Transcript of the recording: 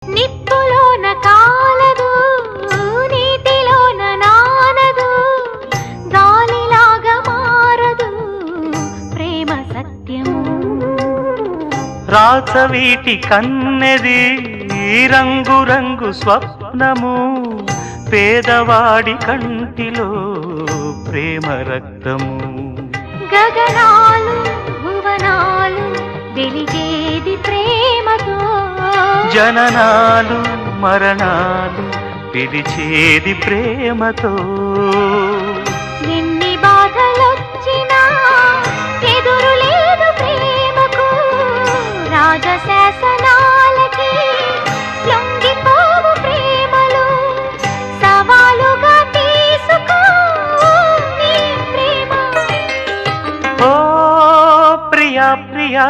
నిప్పులోన కాలదు నీటిలోన నానదు గాలిలాగా మారదు ప్రేమ సత్యము రాచవీటి కన్నెది రంగు రంగు స్వప్నము పేదవాడి కంటిలో ప్రేమ రక్తము గగనాలు భువనాలు వెలిగేది ప్రేమతో జననాలు మరణాలు పిలిచేది ప్రేమతో ఎన్ని బాధలొచ్చినా ఎదురు లేదు ప్రేమకు రాజశాసనాలకి లొంగిపోవు ప్రేమలు సవాలుగా తీసుకో నీ ప్రేమ ఓ ప్రియా ప్రియా